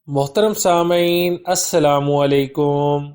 محترم سامعین السلام علیکم۔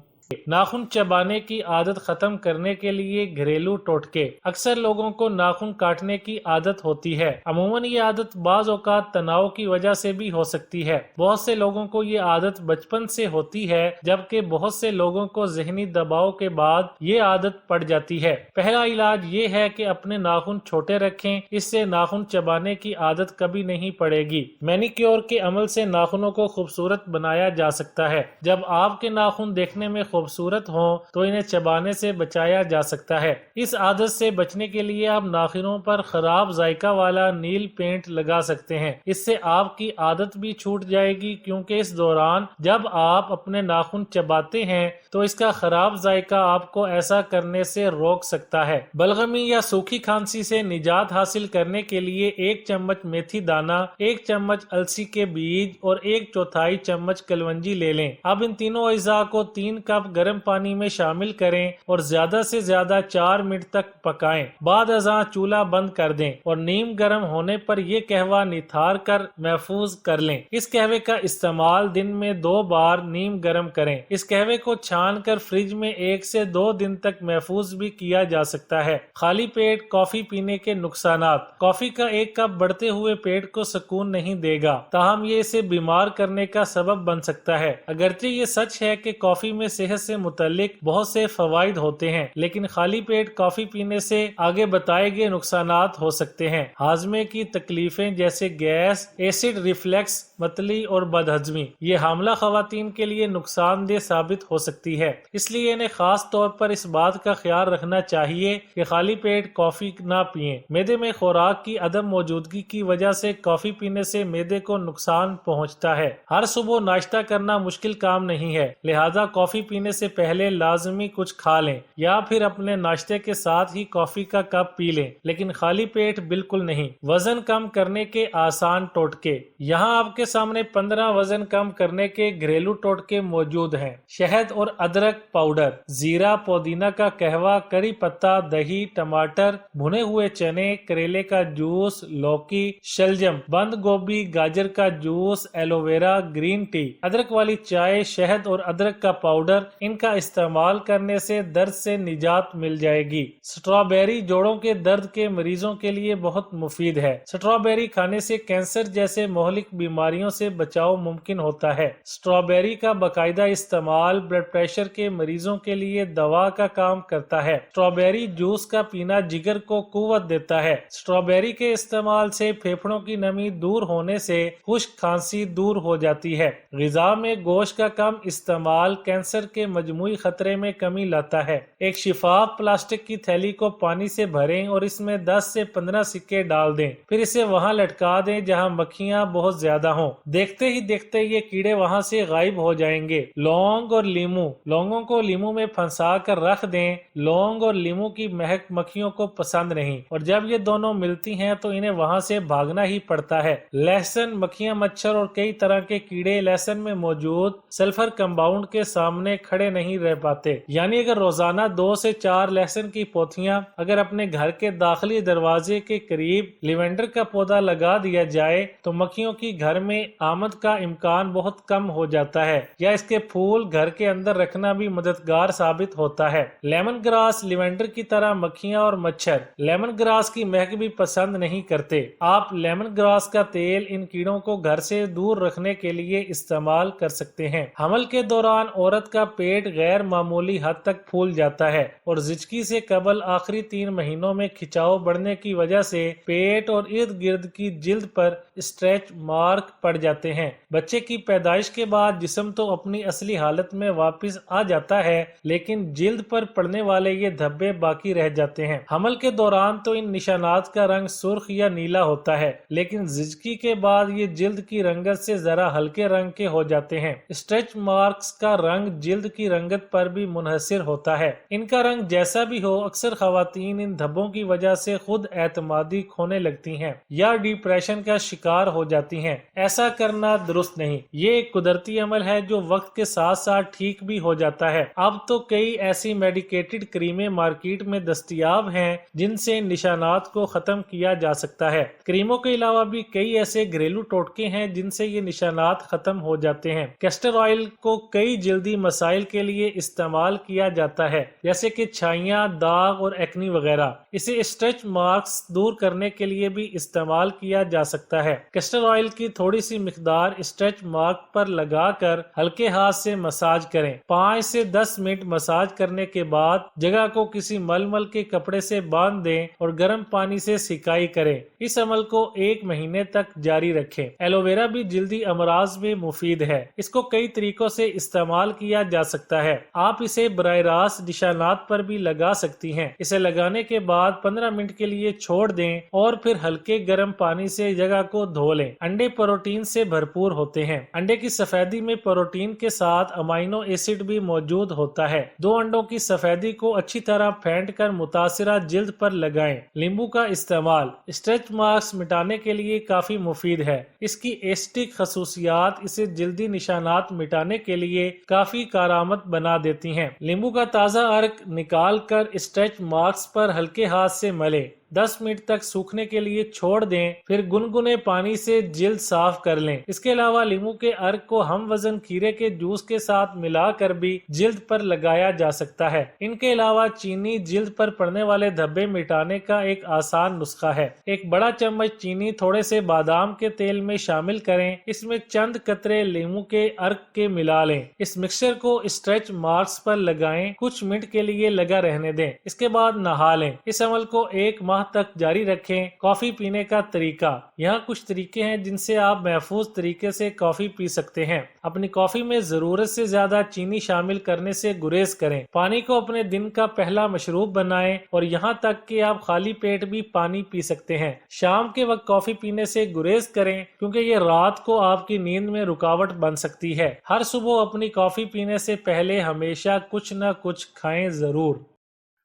ناخن چبانے کی عادت ختم کرنے کے لیے گھریلو ٹوٹکے۔ اکثر لوگوں کو ناخن کاٹنے کی عادت ہوتی ہے۔ عموماً یہ عادت بعض اوقات تناؤ کی وجہ سے بھی ہو سکتی ہے۔ بہت سے لوگوں کو یہ عادت بچپن سے ہوتی ہے، جبکہ بہت سے لوگوں کو ذہنی دباؤ کے بعد یہ عادت پڑ جاتی ہے۔ پہلا علاج یہ ہے کہ اپنے ناخن چھوٹے رکھیں، اس سے ناخن چبانے کی عادت کبھی نہیں پڑے گی۔ مینیکیور کے عمل سے ناخنوں کو خوبصورت بنایا جا سکتا ہے۔ جب آپ کے ناخن دیکھنے میں خوبصورت ہوں تو انہیں چبانے سے بچایا جا سکتا ہے۔ اس عادت سے بچنے کے لیے آپ ناخنوں پر خراب ذائقہ والا نیل پینٹ لگا سکتے ہیں۔ اس سے آپ کی عادت بھی چھوٹ جائے گی، کیونکہ اس دوران جب آپ اپنے ناخن چباتے ہیں تو اس کا خراب ذائقہ آپ کو ایسا کرنے سے روک سکتا ہے۔ بلغمی یا سوکھی کھانسی سے نجات حاصل کرنے کے لیے 1 چمچ میتھی دانہ، 1 چمچ السی کے بیج اور 1/4 چمچ کلونجی لے لیں۔ اب ان تینوں اجزاء کو 3 کپ گرم پانی میں شامل کریں اور زیادہ سے زیادہ 4 منٹ تک پکائیں۔ بعد ازاں چولہا بند کر دیں اور نیم گرم ہونے پر یہ قہوہ نتھار کر محفوظ کر لیں۔ اس قہوے کا استعمال دن میں 2 بار نیم گرم کریں۔ اس قہوے کو چھان کر فریج میں 1 سے 2 دن تک محفوظ بھی کیا جا سکتا ہے۔ خالی پیٹ کافی پینے کے نقصانات۔ کافی کا 1 کپ بڑھتے ہوئے پیٹ کو سکون نہیں دے گا، تاہم یہ اسے بیمار کرنے کا سبب بن سکتا ہے۔ اگرچہ یہ سچ ہے کہ کافی میں صحت سے متعلق بہت سے فوائد ہوتے ہیں، لیکن خالی پیٹ کافی پینے سے آگے بتائے گئے نقصانات ہو سکتے ہیں۔ ہاضمے کی تکلیفیں جیسے گیس، ایسڈ ریفلیکس، متلی اور بدہضمی، یہ حاملہ خواتین کے لیے نقصان دہ ثابت ہو سکتی ہے۔ اس لیے انہیں خاص طور پر اس بات کا خیال رکھنا چاہیے کہ خالی پیٹ کافی نہ پئیں۔ معدے میں خوراک کی عدم موجودگی کی وجہ سے کافی پینے سے معدے کو نقصان پہنچتا ہے۔ ہر صبح ناشتہ کرنا مشکل کام نہیں ہے، لہذا کافی پینے سے پہلے لازمی کچھ کھا لیں یا پھر اپنے ناشتے کے ساتھ ہی کافی کا کپ پی لیں، لیکن خالی پیٹ بالکل نہیں۔ وزن کم کرنے کے آسان ٹوٹکے۔ یہاں آپ کے سامنے 15 وزن کم کرنے کے گھریلو ٹوٹکے موجود ہیں۔ شہد اور ادرک پاؤڈر، زیرہ، پودینہ کا قہوہ، کری پتہ، دہی، ٹماٹر، بھنے ہوئے چنے، کریلے کا جوس، لوکی، شلجم، بند گوبھی، گاجر کا juice, aloe vera, green tea, ادرک والی چائے، شہد اور ادرک کا پاؤڈر، ان کا استعمال کرنے سے درد سے نجات مل جائے گی۔ سٹرابیری جوڑوں کے درد کے مریضوں کے لیے بہت مفید ہے۔ سٹرابیری کھانے سے کینسر جیسے مہلک بیماریوں سے بچاؤ ممکن ہوتا ہے۔ سٹرابیری کا باقاعدہ استعمال بلڈ پریشر کے مریضوں کے لیے دوا کا کام کرتا ہے۔ سٹرابیری جوس کا پینا جگر کو قوت دیتا ہے۔ سٹرابیری کے استعمال سے پھیپھڑوں کی نمی دور ہونے سے خشک کھانسی دور ہو جاتی ہے۔ غذا میں گوشت کا کم استعمال کینسر کے مجموعی خطرے میں کمی لاتا ہے۔ ایک شفاف پلاسٹک کی تھیلی کو پانی سے بھریں اور اس میں 10 سے 15 سکے ڈال دیں، پھر اسے وہاں لٹکا دیں جہاں مکھیاں بہت زیادہ ہوں۔ دیکھتے ہی دیکھتے یہ کیڑے وہاں سے غائب ہو جائیں گے۔ لونگ اور لیمو، لونگوں کو لیمو میں پھنسا کر رکھ دیں۔ لونگ اور لیمو کی مہک مکھیوں کو پسند نہیں، اور جب یہ دونوں ملتی ہیں تو انہیں وہاں سے بھاگنا ہی پڑتا ہے۔ لہسن، مکھیاں، مچھر اور کئی طرح کے کیڑے لہسن میں موجود سلفر کمپاؤنڈ کے سامنے کھڑے نہیں رہ پاتے۔ یعنی اگر روزانہ 2 سے 4 لہسن کی پوتیاں اگر اپنے گھر کے داخلی دروازے کے قریب لیونڈر کا پودا لگا دیا جائے تو مکھیوں کی گھر میں آمد کا امکان بہت کم ہو جاتا ہے، یا اس کے پھول گھر کے اندر رکھنا بھی مددگار ثابت ہوتا ہے۔ لیمن گراس، لیونڈر کی طرح مکھیاں اور مچھر لیمن گراس کی مہک بھی پسند نہیں کرتے۔ آپ لیمن گراس کا تیل ان کیڑوں کو گھر سے دور رکھنے کے لیے استعمال کر سکتے ہیں۔ حمل کے دوران عورت کا پیٹ غیر معمولی حد تک پھول جاتا ہے اور زچگی سے قبل آخری 3 مہینوں میں کھچاؤ بڑھنے کی وجہ سے پیٹ اور ارد گرد کی جلد پر اسٹریچ مارک پڑ جاتے ہیں۔ بچے کی پیدائش کے بعد جسم تو اپنی اصلی حالت میں واپس آ جاتا ہے، لیکن جلد پر پڑنے والے یہ دھبے باقی رہ جاتے ہیں۔ حمل کے دوران تو ان نشانات کا رنگ سرخ یا نیلا ہوتا ہے، لیکن زچگی کے بعد یہ جلد کی رنگت سے ذرا ہلکے رنگ کے ہو جاتے ہیں۔ اسٹریچ مارکس کا رنگ جلد کی رنگت پر بھی منحصر ہوتا ہے۔ ان کا رنگ جیسا بھی ہو، اکثر خواتین ان دھبوں کی وجہ سے خود اعتمادی کھونے لگتی ہیں یا ڈپریشن کا شکار ہو جاتی ہیں۔ ایسا کرنا درست نہیں۔ یہ ایک قدرتی عمل ہے جو وقت کے ساتھ ساتھ ٹھیک بھی ہو جاتا ہے۔ اب تو کئی ایسی میڈیکیٹڈ کریمیں مارکیٹ میں دستیاب ہیں جن سے نشانات کو ختم کیا جا سکتا ہے۔ کریموں کے علاوہ بھی کئی ایسے گھریلو ٹوٹکے ہیں جن سے یہ نشانات ختم ہو جاتے ہیں۔ کیسٹر آئل کو کئی جلدی مسائل کے لیے استعمال کیا جاتا ہے، جیسے کہ چھائیاں، داغ اور ایکنی وغیرہ۔ اسے اسٹریچ مارکس دور کرنے کے لیے بھی استعمال کیا جا سکتا ہے۔ کیسٹر آئل کی تھوڑی سی مقدار اسٹریچ مارک پر لگا کر ہلکے ہاتھ سے مساج کریں۔ 5 سے 10 منٹ مساج کرنے کے بعد جگہ کو کسی ململ کے کپڑے سے باندھ دیں اور گرم پانی سے سیکائی کریں۔ اس عمل کو 1 مہینے تک جاری رکھیں۔ ایلو ویرا بھی جلدی امراض میں مفید ہے۔ اس کو کئی طریقوں سے استعمال کیا جا سکتا ہے۔ آپ اسے براہ راست نشانات پر بھی لگا سکتی ہیں۔ اسے لگانے کے بعد 15 منٹ کے لیے چھوڑ دیں اور پھر ہلکے گرم پانی سے جگہ کو دھو لیں۔ انڈے پروٹین سے بھرپور ہوتے ہیں۔ انڈے کی سفیدی میں پروٹین کے ساتھ امائنو ایسڈ بھی موجود ہوتا ہے۔ 2 انڈوں کی سفیدی کو اچھی طرح پھینٹ کر متاثرہ جلد پر لگائیں۔ لیمبو کا استعمال اسٹریچ مارکس مٹانے کے لیے کافی مفید ہے۔ اس کی ایسٹک خصوصیات اسے جلدی نشانات مٹانے کے لیے کافی کارآمد بنا دیتی ہیں۔ لیمبو کا تازہ عرق نکال کر اسٹریچ مارکس پر ہلکے ہاتھ سے ملیں۔ 10 منٹ تک سوکھنے کے لیے چھوڑ دیں، پھر گنگنے پانی سے جلد صاف کر لیں۔ اس کے علاوہ لیمو کے عرق کو ہم وزن کھیرے کے جوس کے ساتھ ملا کر بھی جلد پر لگایا جا سکتا ہے۔ ان کے علاوہ چینی جلد پر پڑنے والے دھبے مٹانے کا ایک آسان نسخہ ہے۔ ایک بڑا چمچ چینی تھوڑے سے بادام کے تیل میں شامل کریں، اس میں چند قطرے لیمو کے عرق کے ملا لیں۔ اس مکسچر کو اسٹریچ مارکس پر لگائیں، کچھ منٹ کے لیے لگا رہنے دیں، اس کے بعد نہا لیں۔ اس عمل کو 1 ماہ تک جاری رکھیں۔ کافی پینے کا طریقہ۔ یہاں کچھ طریقے ہیں جن سے آپ محفوظ طریقے سے کافی پی سکتے ہیں۔ اپنی کافی میں ضرورت سے زیادہ چینی شامل کرنے سے گریز کریں۔ پانی کو اپنے دن کا پہلا مشروب بنائیں اور یہاں تک کہ آپ خالی پیٹ بھی پانی پی سکتے ہیں۔ شام کے وقت کافی پینے سے گریز کریں کیونکہ یہ رات کو آپ کی نیند میں رکاوٹ بن سکتی ہے۔ ہر صبح اپنی کافی پینے سے پہلے ہمیشہ کچھ نہ کچھ کھائیں ضرور۔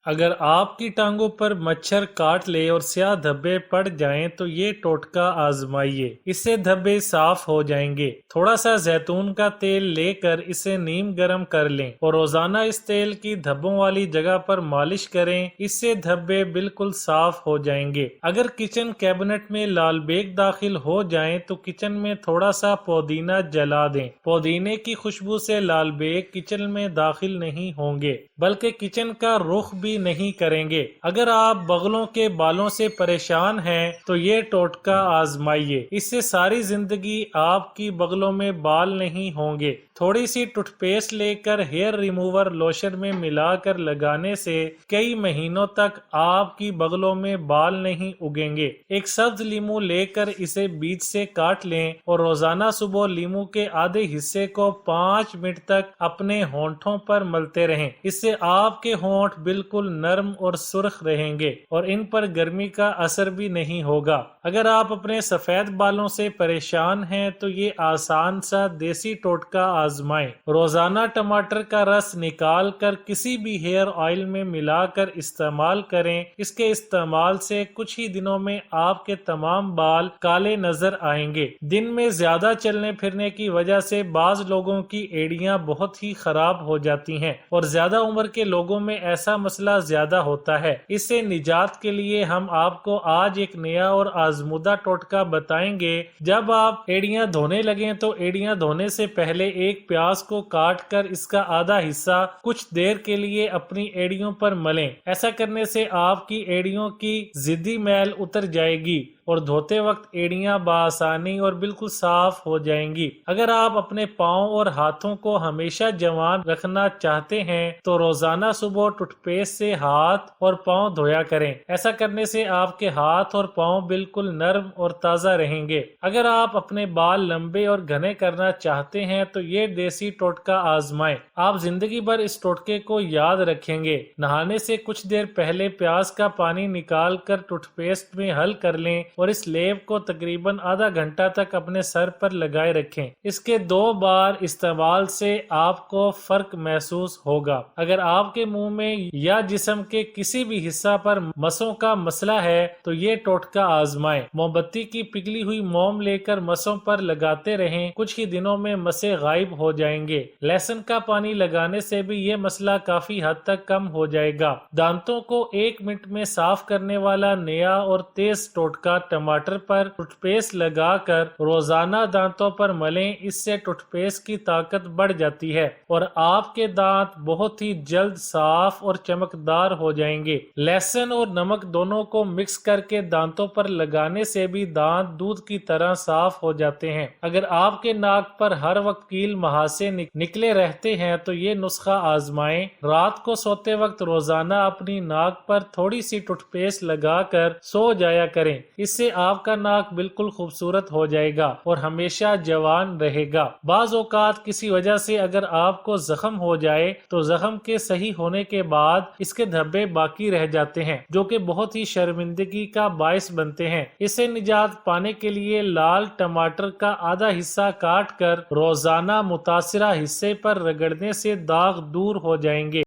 اگر آپ کی ٹانگوں پر مچھر کاٹ لے اور سیاہ دھبے پڑ جائیں تو یہ ٹوٹکا آزمائیے، اس سے دھبے صاف ہو جائیں گے۔ تھوڑا سا زیتون کا تیل لے کر اسے نیم گرم کر لیں اور روزانہ اس تیل کی دھبوں والی جگہ پر مالش کریں، اس سے دھبے بالکل صاف ہو جائیں گے۔ اگر کچن کیبنٹ میں لال بیگ داخل ہو جائیں تو کچن میں تھوڑا سا پودینہ جلا دیں۔ پودینے کی خوشبو سے لال بیگ کچن میں داخل نہیں ہوں گے بلکہ کچن کا رخ بھی نہیں کریں گے۔ اگر آپ بغلوں کے بالوں سے پریشان ہیں تو یہ ٹوٹکا آزمائیے، اس سے ساری زندگی آپ کی بغلوں میں بال نہیں ہوں گے۔ تھوڑی سی ٹوتھ پیسٹ لے کر ہیئر ریموور لوشن میں ملا کر لگانے سے کئی مہینوں تک آپ کی بغلوں میں بال نہیں اگیں گے۔ ایک سبز لیمو لے کر اسے بیج سے کاٹ لیں اور روزانہ صبح لیمو کے آدھے حصے کو 5 منٹ تک اپنے ہونٹوں پر ملتے رہیں، اس سے آپ کے ہونٹ بالکل نرم اور سرخ رہیں گے اور ان پر گرمی کا اثر بھی نہیں ہوگا۔ اگر آپ اپنے سفید بالوں سے پریشان ہیں تو یہ آسان سا دیسی ٹوٹکا آزمائیں۔ روزانہ ٹماٹر کا رس نکال کر کسی بھی ہیئر آئل میں ملا کر استعمال کریں۔ اس کے استعمال سے کچھ ہی دنوں میں آپ کے تمام بال کالے نظر آئیں گے۔ دن میں زیادہ چلنے پھرنے کی وجہ سے بعض لوگوں کی ایڑیاں بہت ہی خراب ہو جاتی ہیں اور زیادہ عمر کے لوگوں میں ایسا مسئلہ زیادہ ہوتا ہے۔ اس سے نجات کے لیے ہم آپ کو آج ایک نیا اور آزمودہ ٹوٹکا بتائیں گے۔ جب آپ ایڑیاں دھونے لگیں تو ایڑیاں دھونے سے پہلے ایک پیاز کو کاٹ کر اس کا آدھا حصہ کچھ دیر کے لیے اپنی ایڑیوں پر ملیں۔ ایسا کرنے سے آپ کی ایڑیوں کی ضدی میل اتر جائے گی اور دھوتے وقت ایڑیاں بآسانی اور بالکل صاف ہو جائیں گی۔ اگر آپ اپنے پاؤں اور ہاتھوں کو ہمیشہ جوان رکھنا چاہتے ہیں تو روزانہ صبح ٹوتھ پیسٹ سے ہاتھ اور پاؤں دھویا کریں۔ ایسا کرنے سے آپ کے ہاتھ اور پاؤں بالکل نرم اور تازہ رہیں گے۔ اگر آپ اپنے بال لمبے اور گھنے کرنا چاہتے ہیں تو یہ دیسی ٹوٹکا آزمائیں۔ آپ زندگی بھر اس ٹوٹکے کو یاد رکھیں گے۔ نہانے سے کچھ دیر پہلے پیاز کا پانی نکال کر ٹوتھ پیسٹ میں حل کر لیں اور اس لیپ کو تقریباً آدھا گھنٹہ تک اپنے سر پر لگائے رکھیں۔ اس کے 2 بار استعمال سے آپ کو فرق محسوس ہوگا۔ اگر آپ کے منہ میں یا جسم کے کسی بھی حصہ پر مسوں کا مسئلہ ہے تو یہ ٹوٹکا آزمائیں۔ موم بتی کی پگھلی ہوئی موم لے کر مسوں پر لگاتے رہیں، کچھ ہی دنوں میں مسیں غائب ہو جائیں گے۔ لہسن کا پانی لگانے سے بھی یہ مسئلہ کافی حد تک کم ہو جائے گا۔ دانتوں کو 1 منٹ میں صاف کرنے والا نیا اور تیز ٹوٹکا ٹماٹر پر ٹوتھ پیسٹ لگا کر روزانہ دانتوں پر ملیں، اس سے ٹوتھ پیسٹ کی طاقت بڑھ جاتی ہے اور آپ کے دانت بہت ہی جلد صاف اور چمکدار ہو جائیں گے۔ لہسن اور نمک دونوں کو مکس کر کے دانتوں پر لگانے سے بھی دانت دودھ کی طرح صاف ہو جاتے ہیں۔ اگر آپ کے ناک پر ہر وقت کیل مہاسے نکلے رہتے ہیں تو یہ نسخہ آزمائیں۔ رات کو سوتے وقت روزانہ اپنی ناک پر تھوڑی سی ٹوتھ پیسٹ لگا کر سو جایا کریں، اس سے آپ کا ناک بالکل خوبصورت ہو جائے گا اور ہمیشہ جوان رہے گا۔ بعض اوقات کسی وجہ سے اگر آپ کو زخم ہو جائے تو زخم کے صحیح ہونے کے بعد اس کے دھبے باقی رہ جاتے ہیں جو کہ بہت ہی شرمندگی کا باعث بنتے ہیں۔ اس سے نجات پانے کے لیے لال ٹماٹر کا آدھا حصہ کاٹ کر روزانہ متاثرہ حصے پر رگڑنے سے داغ دور ہو جائیں گے۔